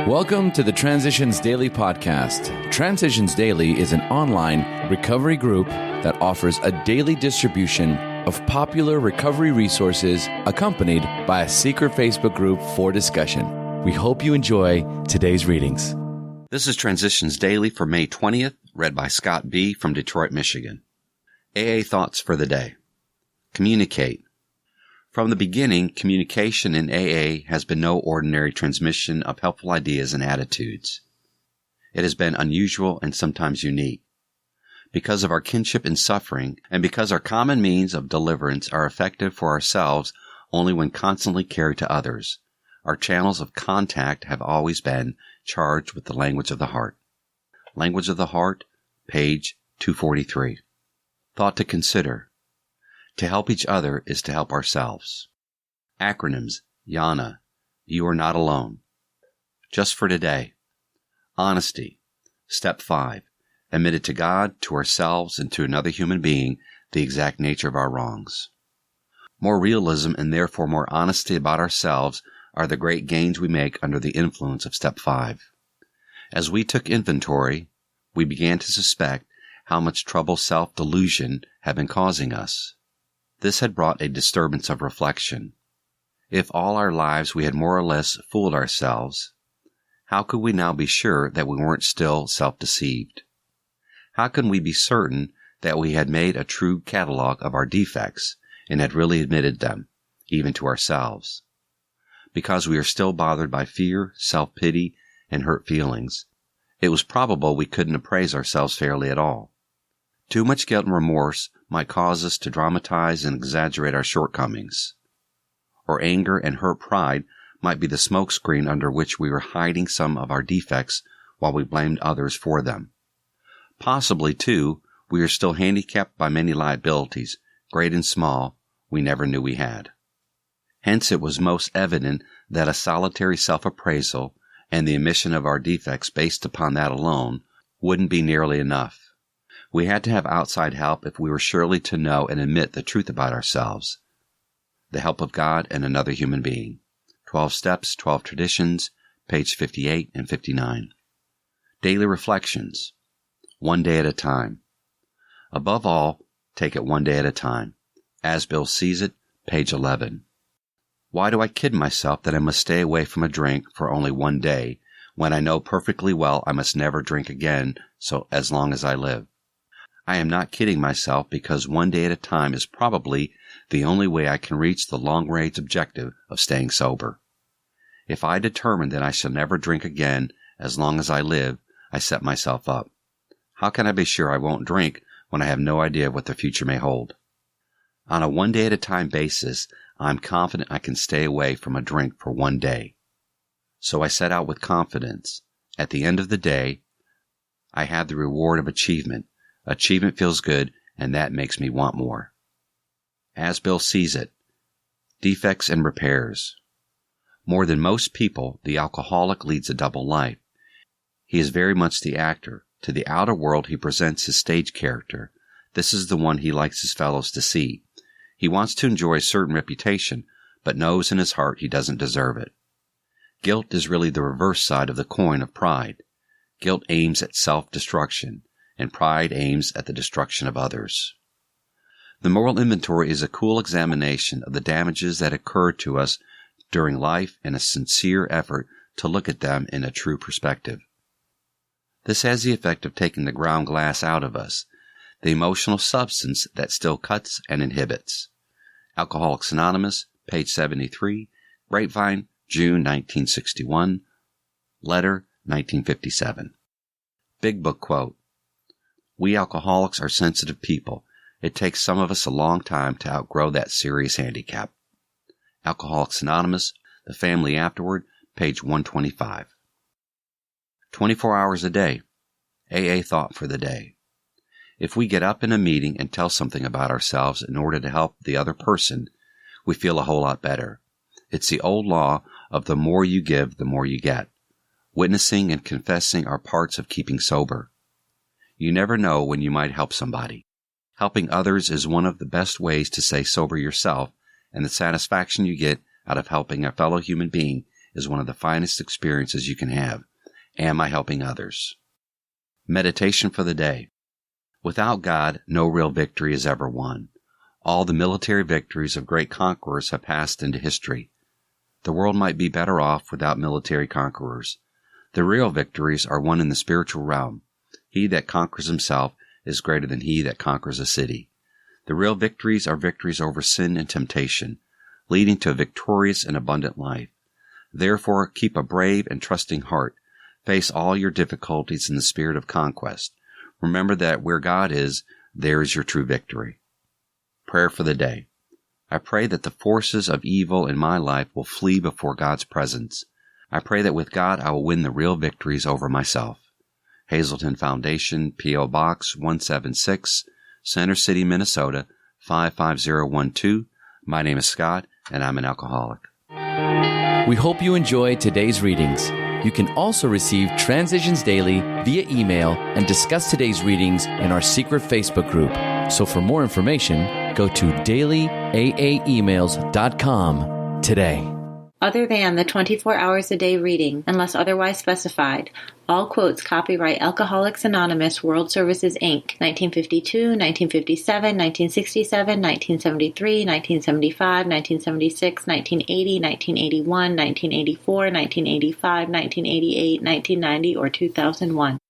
Welcome to the Transitions Daily podcast. Transitions Daily is an online recovery group that offers a daily distribution of popular recovery resources accompanied by a secret Facebook group for discussion. We hope you enjoy today's readings. This is Transitions Daily for May 20th, read by Scott B. from Detroit, Michigan. AA Thoughts for the Day. Communicate. From the beginning, communication in AA has been no ordinary transmission of helpful ideas and attitudes. It has been unusual and sometimes unique. Because of our kinship in suffering, and because our common means of deliverance are effective for ourselves only when constantly carried to others, our channels of contact have always been charged with the language of the heart. Language of the Heart, page 243. Thought to consider. To help each other is to help ourselves. Acronyms: YANA, you are not alone. Just for today. Honesty. Step 5. Admit it to God, to ourselves, and to another human being the exact nature of our wrongs. More realism and therefore more honesty about ourselves are the great gains we make under the influence of Step 5. As we took inventory, we began to suspect how much trouble self-delusion had been causing us. This had brought a disturbance of reflection. If all our lives we had more or less fooled ourselves, how could we now be sure that we weren't still self-deceived? How can we be certain that we had made a true catalog of our defects and had really admitted them, even to ourselves? Because we are still bothered by fear, self-pity, and hurt feelings, it was probable we couldn't appraise ourselves fairly at all. Too much guilt and remorse might cause us to dramatize and exaggerate our shortcomings. Or anger and hurt pride might be the smokescreen under which we were hiding some of our defects while we blamed others for them. Possibly, too, we are still handicapped by many liabilities, great and small, we never knew we had. Hence it was most evident that a solitary self-appraisal and the admission of our defects based upon that alone wouldn't be nearly enough. We had to have outside help if we were surely to know and admit the truth about ourselves. The help of God and another human being. 12 Steps, 12 Traditions, page 58 and 59. Daily Reflections. One day at a time. Above all, take it one day at a time. As Bill Sees It, page 11. Why do I kid myself that I must stay away from a drink for only one day, when I know perfectly well I must never drink again so as long as I live? I am not kidding myself because one day at a time is probably the only way I can reach the long-range objective of staying sober. If I determine that I shall never drink again as long as I live, I set myself up. How can I be sure I won't drink when I have no idea what the future may hold? On a one-day-at-a-time basis, I'm confident I can stay away from a drink for one day. So I set out with confidence. At the end of the day, I have the reward of achievement. Achievement feels good, and that makes me want more. As Bill Sees It. Defects and repairs. More than most people, the alcoholic leads a double life. He is very much the actor. To the outer world he presents his stage character. This is the one he likes his fellows to see. He wants to enjoy a certain reputation, but knows in his heart he doesn't deserve it. Guilt is really the reverse side of the coin of pride. Guilt aims at self-destruction, and pride aims at the destruction of others. The moral inventory is a cool examination of the damages that occurred to us during life and a sincere effort to look at them in a true perspective. This has the effect of taking the ground glass out of us, the emotional substance that still cuts and inhibits. Alcoholics Anonymous, page 73, Grapevine, June 1961, Letter 1957. Big Book Quote. We alcoholics are sensitive people. It takes some of us a long time to outgrow that serious handicap. Alcoholics Anonymous, The Family Afterward, page 125. 24 hours a day. AA Thought for the Day. If we get up in a meeting and tell something about ourselves in order to help the other person, we feel a whole lot better. It's the old law of the more you give, the more you get. Witnessing and confessing are parts of keeping sober. You never know when you might help somebody. Helping others is one of the best ways to stay sober yourself, and the satisfaction you get out of helping a fellow human being is one of the finest experiences you can have. Am I helping others? Meditation for the day. Without God, no real victory is ever won. All the military victories of great conquerors have passed into history. The world might be better off without military conquerors. The real victories are won in the spiritual realm. He that conquers himself is greater than he that conquers a city. The real victories are victories over sin and temptation, leading to a victorious and abundant life. Therefore, keep a brave and trusting heart. Face all your difficulties in the spirit of conquest. Remember that where God is, there is your true victory. Prayer for the day. I pray that the forces of evil in my life will flee before God's presence. I pray that with God I will win the real victories over myself. Hazelton Foundation, P.O. Box 176, Center City, Minnesota 55012. My name is Scott, and I'm an alcoholic. We hope you enjoyed today's readings. You can also receive Transitions Daily via email and discuss today's readings in our secret Facebook group. So for more information, go to dailyaaemails.com today. Other than the 24 hours a day reading, unless otherwise specified, all quotes copyright Alcoholics Anonymous World Services, Inc., 1952, 1957, 1967, 1973, 1975, 1976, 1980, 1981, 1984, 1985, 1988, 1990, or 2001.